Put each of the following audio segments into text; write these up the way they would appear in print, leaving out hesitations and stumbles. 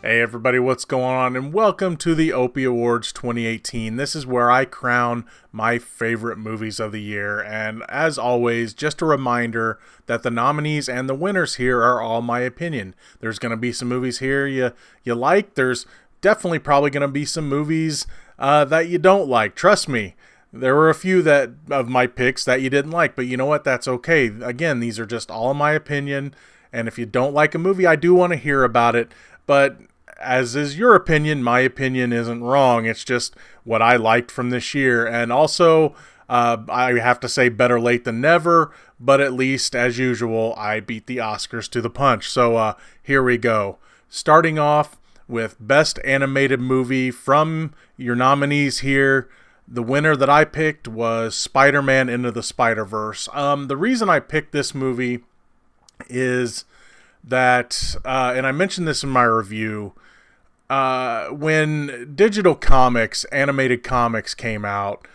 Hey everybody, what's going on? And welcome to the Opie Awards 2018. This is where I crown my favorite movies of the year. And as always, just a reminder that the nominees and the winners here are all my opinion. There's going to be some movies here you like. There's definitely probably going to be some movies that you don't like. Trust me. There were a few of my picks that you didn't like, but you know what? That's okay. Again, these are just all my opinion. And if you don't like a movie, I do want to hear about it. But as is your opinion, my opinion isn't wrong. It's just what I liked from this year. And also, I have to say better late than never, but at least, as usual, I beat the Oscars to the punch. So here we go. Starting off with Best Animated Movie from your nominees here. The winner that I picked was Spider-Man Into the Spider-Verse. The reason I picked this movie is that, and I mentioned this in my review, when digital comics, animated comics came out,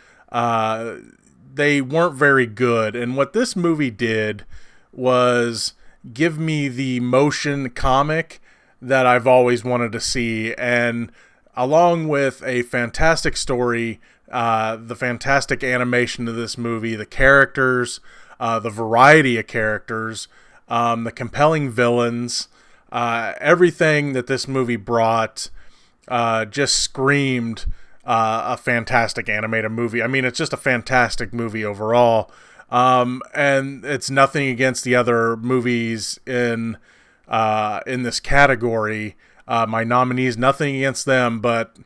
they weren't very good. And what this movie did was give me the motion comic that I've always wanted to see. And along with a fantastic story, the fantastic animation of this movie, the characters, the variety of characters, the compelling villains, everything that this movie brought just screamed a fantastic animated movie. I mean, it's just a fantastic movie overall. And it's nothing against the other movies in this category. My nominees, nothing against them, but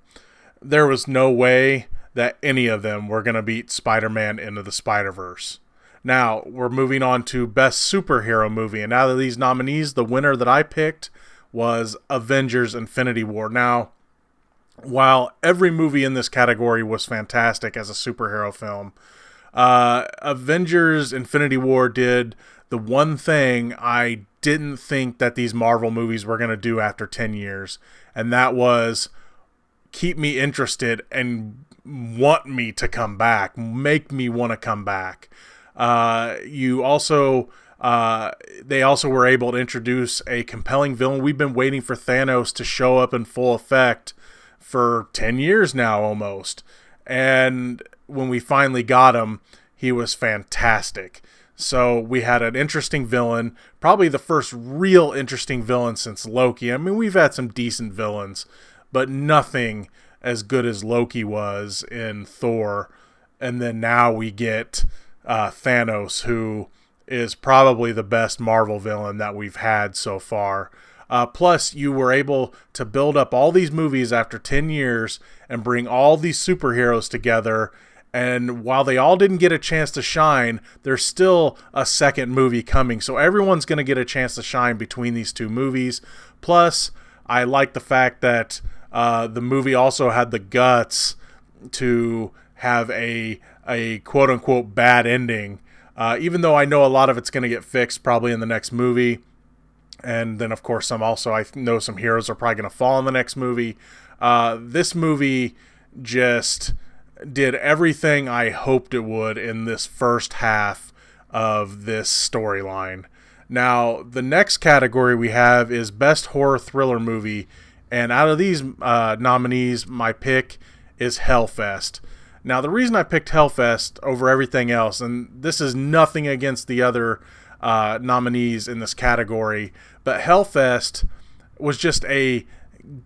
there was no way that any of them were going to beat Spider-Man Into the Spider-Verse. Now, we're moving on to Best Superhero Movie. And out of these nominees, the winner that I picked was Avengers Infinity War. Now, while every movie in this category was fantastic as a superhero film, Avengers Infinity War did the one thing I didn't think that these Marvel movies were going to do after 10 years. And that was keep me interested and want me to come back, make me want to come back. They also were able to introduce a compelling villain. We've been waiting for Thanos to show up in full effect for 10 years now almost. And when we finally got him, he was fantastic. So we had an interesting villain, probably the first real interesting villain since Loki. I mean, we've had some decent villains, but nothing as good as Loki was in Thor. And then now we get Thanos, who is probably the best Marvel villain that we've had so far. Plus, you were able to build up all these movies after 10 years and bring all these superheroes together. And while they all didn't get a chance to shine, there's still a second movie coming. So everyone's going to get a chance to shine between these two movies. Plus, I like the fact that the movie also had the guts to have a quote-unquote bad ending, even though I know a lot of it's going to get fixed probably in the next movie. And then, of course, I know some heroes are probably going to fall in the next movie. This movie just did everything I hoped it would in this first half of this storyline. Now, the next category we have is Best Horror Thriller Movie. And out of these nominees, my pick is Hellfest. Now, the reason I picked Hellfest over everything else, and this is nothing against the other nominees in this category, but Hellfest was just a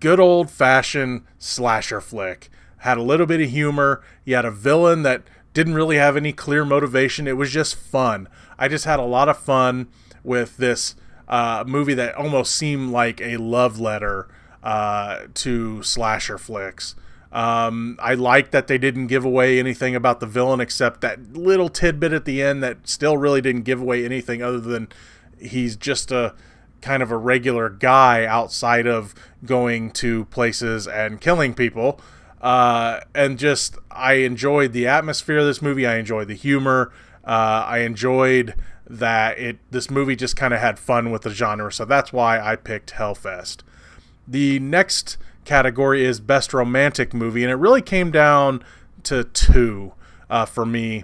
good old-fashioned slasher flick. Had a little bit of humor. You had a villain that didn't really have any clear motivation. It was just fun. I just had a lot of fun with this movie that almost seemed like a love letter to slasher flicks. I like that they didn't give away anything about the villain except that little tidbit at the end that still really didn't give away anything other than he's just a kind of a regular guy outside of going to places and killing people. And just, I enjoyed the atmosphere of this movie. I enjoyed the humor. I enjoyed that this movie just kind of had fun with the genre. So that's why I picked Hellfest. The next category is Best Romantic Movie, and it really came down to two for me.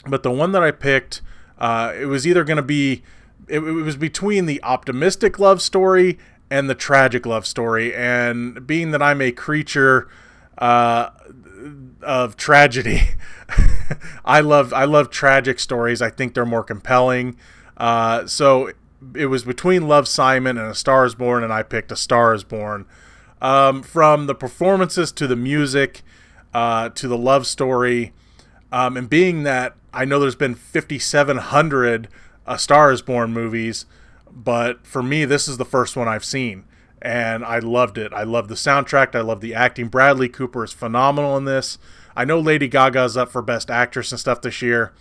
But the one that I picked, it was either going to be it was between the optimistic love story and the tragic love story. And being that I'm a creature of tragedy, I love tragic stories. I think they're more compelling. So it was between Love, Simon and A Star Is Born, and I picked A Star Is Born. From the performances to the music to the love story, and being that I know there's been 5,700 A Star Is Born movies, but for me, this is the first one I've seen, and I loved it. I love the soundtrack. I love the acting. Bradley Cooper is phenomenal in this. I know Lady Gaga's up for Best Actress and stuff this year.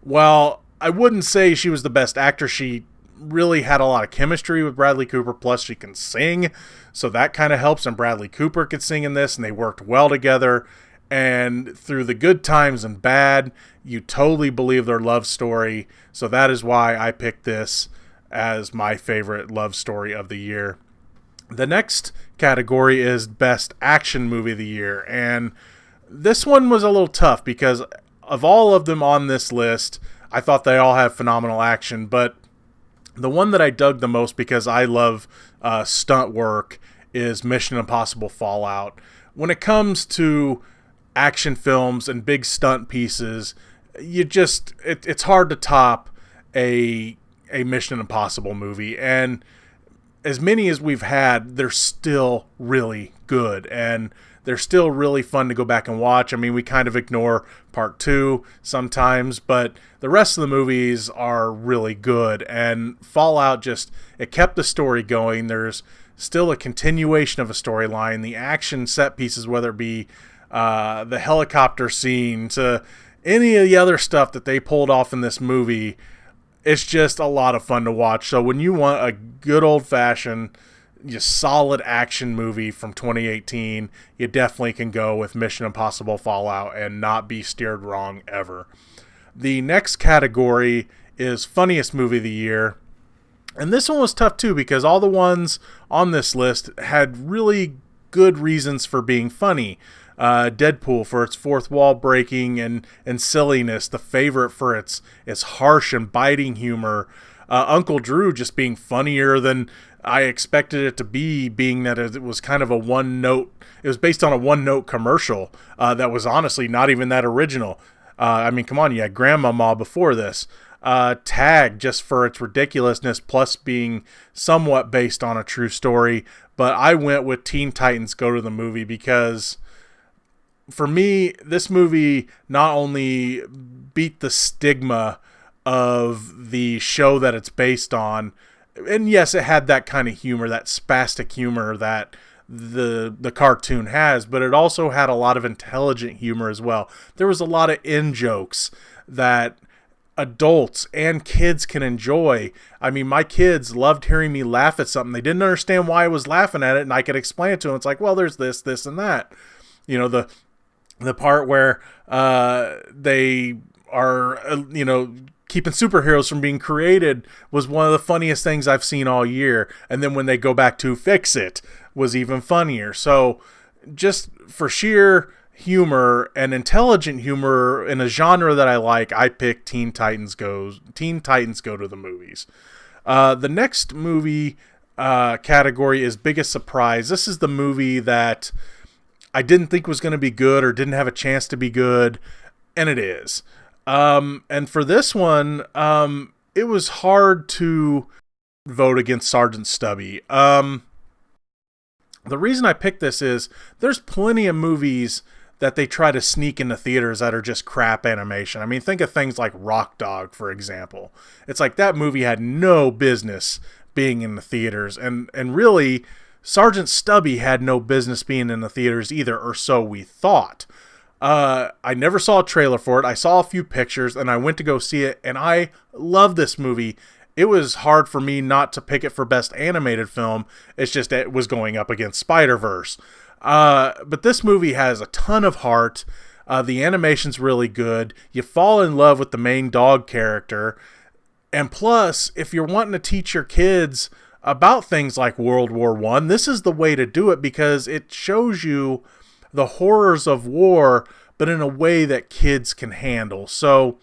Well, I wouldn't say she was the best actor. She really had a lot of chemistry with Bradley Cooper, plus she can sing, so that kind of helps, and Bradley Cooper could sing in this, and they worked well together. And through the good times and bad, you totally believe their love story. So that is why I picked this as my favorite love story of the year. The next category is Best Action Movie of the Year. And this one was a little tough because of all of them on this list, I thought they all have phenomenal action. But the one that I dug the most, because I love stunt work, is Mission Impossible Fallout. When it comes to action films and big stunt pieces, it's hard to top a Mission Impossible movie. And as many as we've had, they're still really good, and they're still really fun to go back and watch. I mean, we kind of ignore part 2 sometimes, but the rest of the movies are really good. And Fallout it kept the story going. There's still a continuation of a storyline. The action set pieces, whether it be the helicopter scene to any of the other stuff that they pulled off in this movie, it's just a lot of fun to watch. So when you want a good old-fashioned, just solid action movie from 2018, you definitely can go with Mission Impossible Fallout and not be steered wrong ever. The next category is Funniest Movie of the Year. And this one was tough too, because all the ones on this list had really good reasons for being funny. Deadpool for its fourth wall breaking and silliness. The Favorite for its harsh and biting humor. Uncle Drew just being funnier than I expected it to be, being that it was kind of a one-note. It was based on a one-note commercial that was honestly not even that original. I mean, come on, you had Grandmama before this. Tag, just for its ridiculousness, plus being somewhat based on a true story. But I went with Teen Titans Go to the Movie, because for me, this movie not only beat the stigma of the show that it's based on, and yes, it had that kind of humor, that spastic humor that the cartoon has, but it also had a lot of intelligent humor as well. There was a lot of in-jokes that adults and kids can enjoy. I mean, my kids loved hearing me laugh at something. They didn't understand why I was laughing at it, and I could explain it to them. It's like, well, there's this, and that. You know, the part where they are, keeping superheroes from being created was one of the funniest things I've seen all year. And then when they go back to fix it was even funnier. So just for sheer humor and intelligent humor in a genre that I like, I picked Teen Titans Go to the Movies. The next movie category is Biggest Surprise. This is the movie that I didn't think was going to be good or didn't have a chance to be good, and it is. And for this one, it was hard to vote against Sergeant Stubby. The reason I picked this is there's plenty of movies that they try to sneak into theaters that are just crap animation. I mean, think of things like Rock Dog, for example. It's like that movie had no business being in the theaters, and really, Sergeant Stubby had no business being in the theaters either, or so we thought. I never saw a trailer for it. I saw a few pictures, and I went to go see it, and I love this movie. It was hard for me not to pick it for Best Animated Film. It's just it was going up against Spider-Verse. But this movie has a ton of heart. The animation's really good. You fall in love with the main dog character. And plus, if you're wanting to teach your kids about things like World War I, this is the way to do it, because it shows you the horrors of war, but in a way that kids can handle. So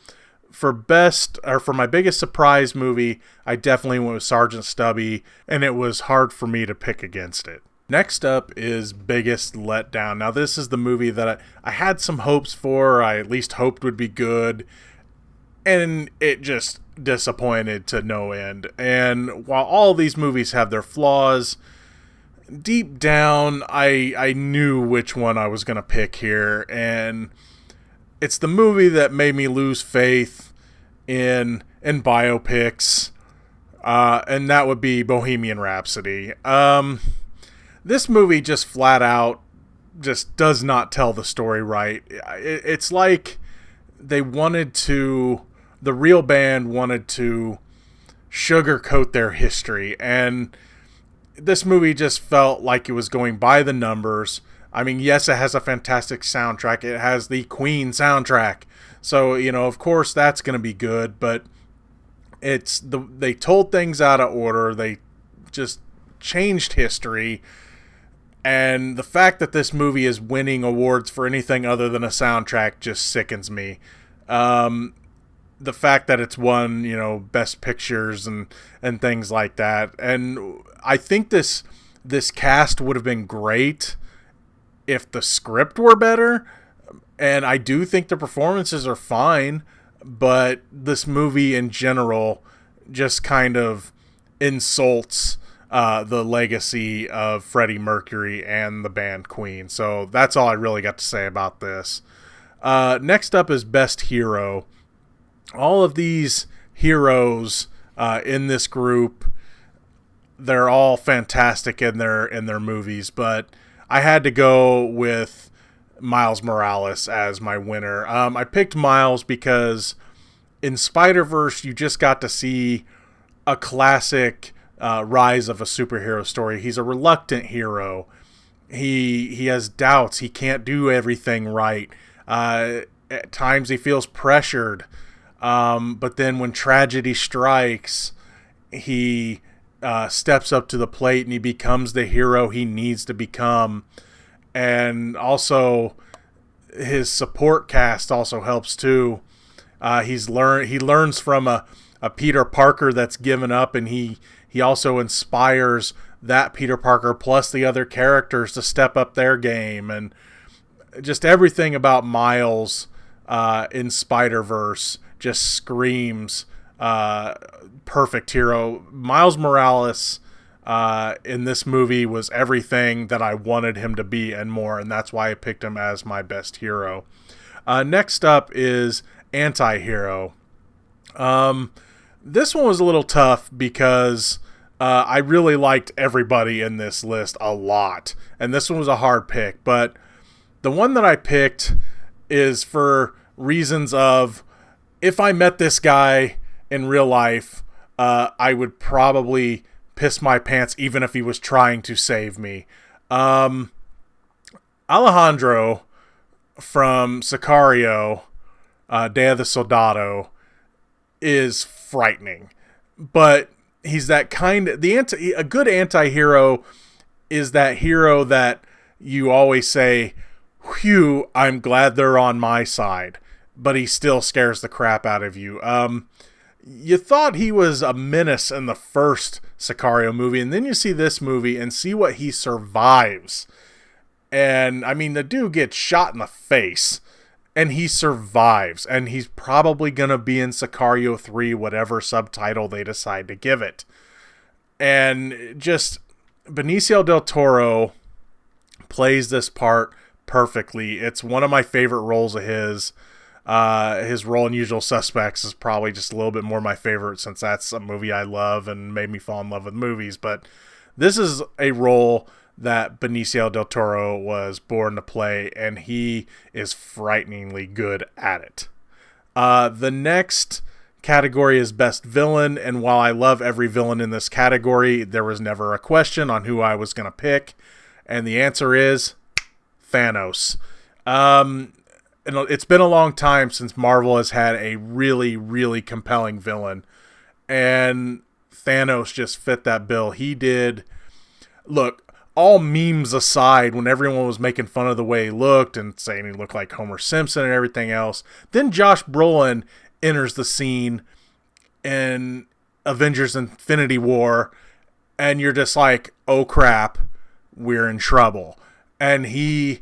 for my biggest surprise movie, I definitely went with Sergeant Stubby, and it was hard for me to pick against it. Next up is biggest letdown. Now this is the movie that I had some hopes for, I at least hoped would be good, and it just disappointed to no end. And while all these movies have their flaws, deep down I knew which one I was going to pick here, and it's the movie that made me lose faith in biopics, and that would be Bohemian Rhapsody. This movie just flat out just does not tell the story right. It's like the real band wanted to sugarcoat their history, and this movie just felt like it was going by the numbers. I mean, yes, it has a fantastic soundtrack. It has the Queen soundtrack. So, of course that's going to be good, but they told things out of order. They just changed history. And the fact that this movie is winning awards for anything other than a soundtrack just sickens me. The fact that it's won, Best Pictures and things like that. And I think this cast would have been great if the script were better. And I do think the performances are fine, but this movie in general just kind of insults the legacy of Freddie Mercury and the band Queen. So that's all I really got to say about this. Next up is Best Hero. All of these heroes in this group, they're all fantastic in their movies, but I had to go with Miles Morales as my winner. I picked Miles because in Spider-Verse you just got to see a classic rise of a superhero story. He's a reluctant hero. He has doubts. He can't do everything right. At times he feels pressured. But then when tragedy strikes, he steps up to the plate and he becomes the hero he needs to become. And also his support cast also helps too. He learns from a Peter Parker that's given up, and he also inspires that Peter Parker plus the other characters to step up their game. And just everything about Miles in Spider-Verse just screams perfect hero. Miles Morales in this movie was everything that I wanted him to be and more, and that's why I picked him as my best hero. Next up is Anti-Hero. This one was a little tough because I really liked everybody in this list a lot, and this one was a hard pick, but the one that I picked is for reasons of, if I met this guy in real life, I would probably piss my pants even if he was trying to save me. Alejandro from Sicario, Day of the Soldado, is frightening, but he's that kind of a good anti-hero is that hero that you always say, "Whew, I'm glad they're on my side," but he still scares the crap out of you. You thought he was a menace in the first Sicario movie, and then you see this movie and see what he survives. And I mean, the dude gets shot in the face and he survives, and he's probably going to be in Sicario 3, whatever subtitle they decide to give it. And just Benicio del Toro plays this part perfectly. It's one of my favorite roles of his. His role in Usual Suspects is probably just a little bit more my favorite, since that's a movie I love and made me fall in love with movies. But this is a role that Benicio del Toro was born to play, and he is frighteningly good at it. The next category is Best Villain, and while I love every villain in this category, there was never a question on who I was going to pick, and the answer is Thanos. It's been a long time since Marvel has had a really, really compelling villain, and Thanos just fit that bill. He did. Look, all memes aside, when everyone was making fun of the way he looked and saying he looked like Homer Simpson and everything else, then Josh Brolin enters the scene in Avengers Infinity War, and you're just like, oh crap, we're in trouble. And he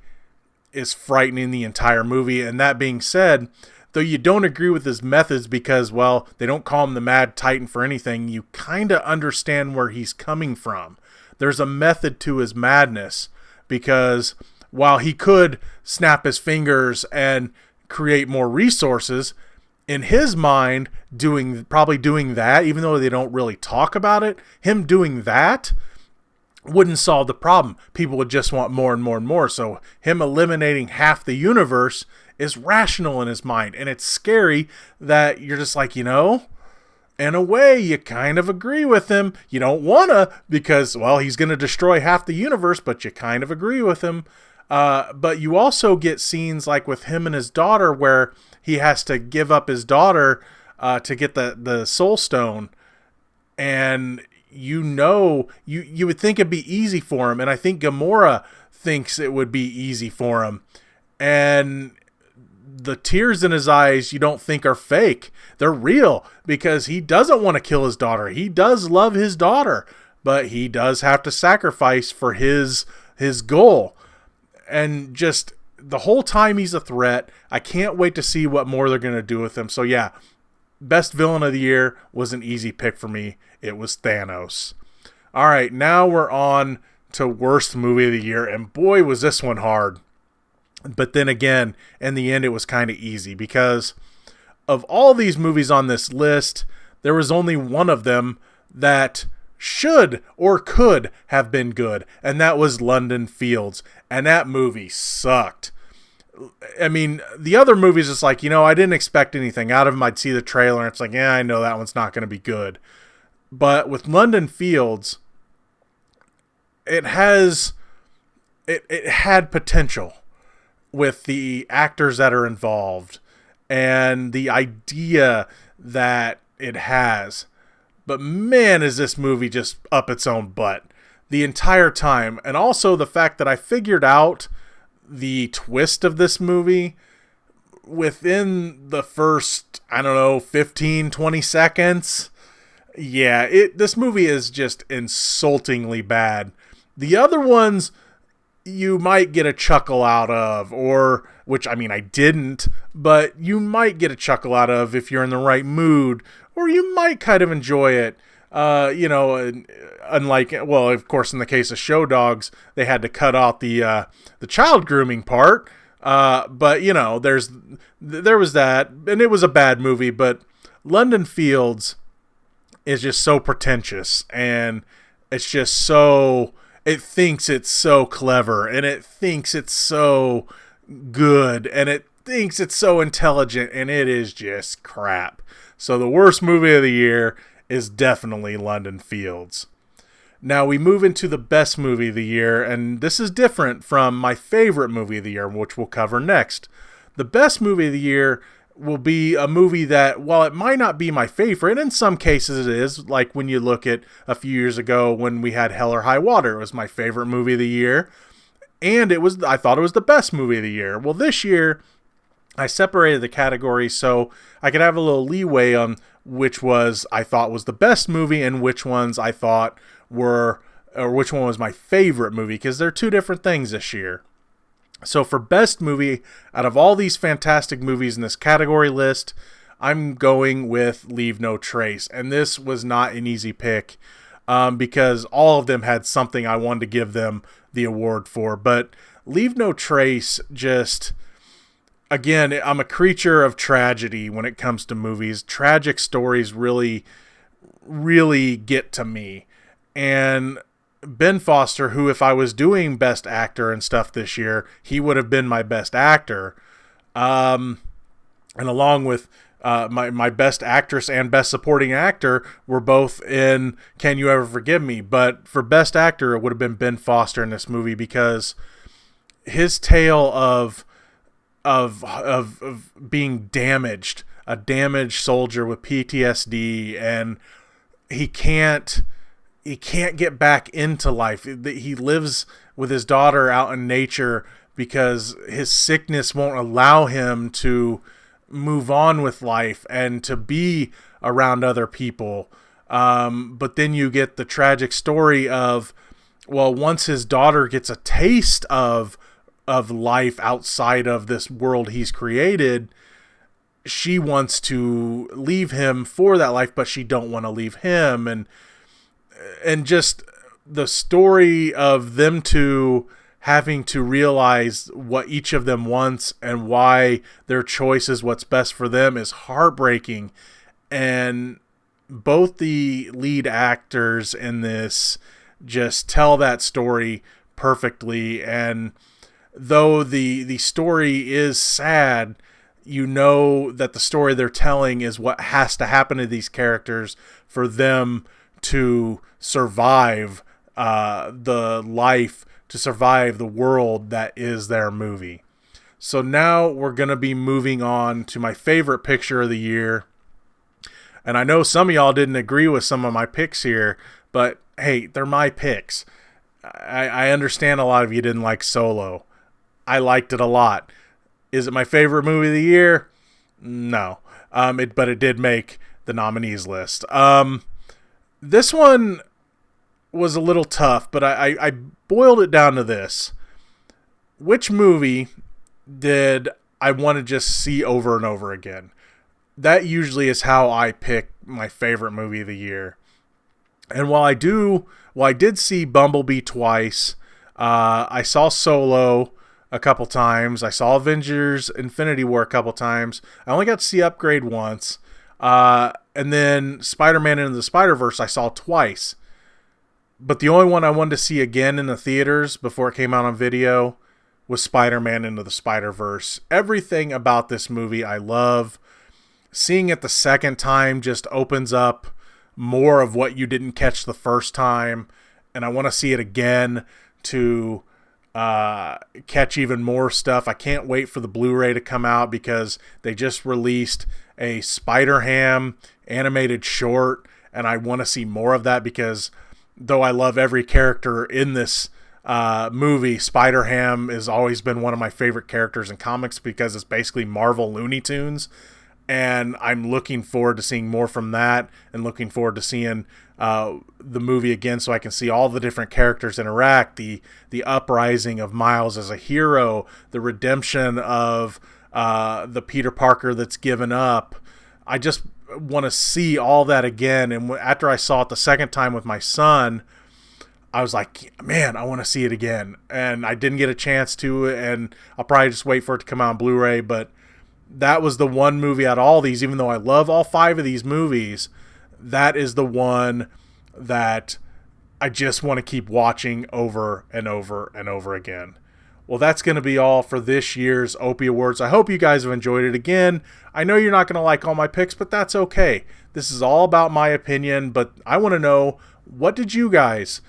is frightening the entire movie. And that being said, though you don't agree with his methods because, well, they don't call him the Mad Titan for anything, you kind of understand where he's coming from. There's a method to his madness, because while he could snap his fingers and create more resources, in his mind, probably doing that, even though they don't really talk about it, him doing that wouldn't solve the problem. People would just want more and more and more. So him eliminating half the universe is rational in his mind. And it's scary that you're just like, in a way, you kind of agree with him. You don't want to, because, well, he's going to destroy half the universe, but you kind of agree with him. But you also get scenes like with him and his daughter where he has to give up his daughter to get the soul stone. And you would think it'd be easy for him. And I think Gamora thinks it would be easy for him. And the tears in his eyes you don't think are fake. They're real, because he doesn't want to kill his daughter. He does love his daughter, but he does have to sacrifice for his goal. And just the whole time he's a threat. I can't wait to see what more they're going to do with him. So yeah, best villain of the year was an easy pick for me. It was Thanos. All right, now we're on to worst movie of the year, and boy, was this one hard. But then again, in the end, it was kind of easy, because of all these movies on this list, there was only one of them that should or could have been good, and that was London Fields, and that movie sucked. I mean, the other movies, it's like, I didn't expect anything out of them. I'd see the trailer, and it's like, yeah, I know that one's not going to be good. But with London Fields, it had potential with the actors that are involved and the idea that it has. But man, is this movie just up its own butt the entire time. And also the fact that I figured out the twist of this movie within the first, 15, 20 seconds. Yeah, this movie is just insultingly bad. The other ones you might get a chuckle out of, I didn't, but you might get a chuckle out of if you're in the right mood, or you might kind of enjoy it. Unlike, well, of course, in the case of Show Dogs, they had to cut out the child grooming part. But there was that, and it was a bad movie. But London Fields is just so pretentious, and it's just so, it thinks it's so clever, and it thinks it's so good, and it thinks it's so intelligent, and it is just crap. So the worst movie of the year is definitely London Fields. Now we move into the best movie of the year, and this is different from my favorite movie of the year, which we'll cover next. The best movie of the year will be a movie that, while it might not be my favorite, in some cases it is, like when you look at a few years ago when we had Hell or High Water, it was my favorite movie of the year, and I thought it was the best movie of the year. Well, this year, I separated the categories so I could have a little leeway on which I thought was the best movie and which ones I thought or which one was my favorite movie, because they're two different things this year. So for best movie, out of all these fantastic movies in this category list, I'm going with Leave No Trace. And this was not an easy pick because all of them had something I wanted to give them the award for. But Leave No Trace just, again, I'm a creature of tragedy when it comes to movies. Tragic stories really, really get to me. And Ben Foster, who, if I was doing Best Actor and stuff this year, he would have been my Best Actor. And along with my Best Actress and Best Supporting Actor were both in Can You Ever Forgive Me? But for Best Actor, it would have been Ben Foster in this movie, because his tale of being damaged, a damaged soldier with PTSD, and he can't get back into life. He lives with his daughter out in nature because his sickness won't allow him to move on with life and to be around other people. But then you get the tragic story of, well, once his daughter gets a taste of life outside of this world he's created, she wants to leave him for that life, but she don't want to leave him. And just the story of them two having to realize what each of them wants and why their choice is what's best for them is heartbreaking. And both the lead actors in this just tell that story perfectly. And though the story is sad, you know that the story they're telling is what has to happen to these characters for them to survive the life, to survive the world that is their movie. So now we're going to be moving on to my favorite picture of the year. And I know some of y'all didn't agree with some of my picks here, but hey, they're my picks. I understand a lot of you didn't like Solo. I liked it a lot. Is it my favorite movie of the year? No. But it did make the nominees list. This one was a little tough, but I boiled it down to this. Which movie did I want to just see over and over again? That usually is how I pick my favorite movie of the year. And while I did see Bumblebee twice, I saw Solo a couple times, I saw Avengers Infinity War a couple times, I only got to see Upgrade once, and then Spider-Man Into the Spider-Verse I saw twice. But the only one I wanted to see again in the theaters before it came out on video was Spider-Man Into the Spider-Verse. Everything about this movie I love. Seeing it the second time just opens up more of what you didn't catch the first time. And I want to see it again to catch even more stuff. I can't wait for the Blu-ray to come out because they just released a Spider-Ham animated short. And I want to see more of that because though I love every character in this movie, Spider-Ham has always been one of my favorite characters in comics because it's basically Marvel Looney Tunes. And I'm looking forward to seeing more from that and looking forward to seeing the movie again so I can see all the different characters interact, the uprising of Miles as a hero, the redemption of the Peter Parker that's given up. I just want to see all that again. And after I saw it the second time with my son, I was like, man, I want to see it again. And I didn't get a chance to, and I'll probably just wait for it to come out on Blu-ray. But that was the one movie out of all these, even though I love all 5 of these movies, that is the one that I just want to keep watching over and over and over again. Well, that's going to be all for this year's Opie Awards. I hope you guys have enjoyed it again. I know you're not going to like all my picks, but that's okay. This is all about my opinion, but I want to know, what did you guys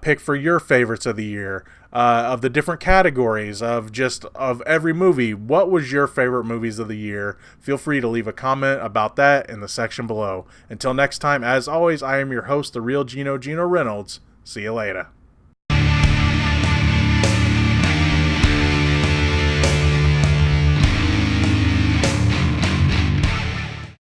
pick for your favorites of the year, of the different categories, of every movie? What was your favorite movies of the year? Feel free to leave a comment about that in the section below. Until next time, as always, I am your host, the real Geno Reynolds. See you later.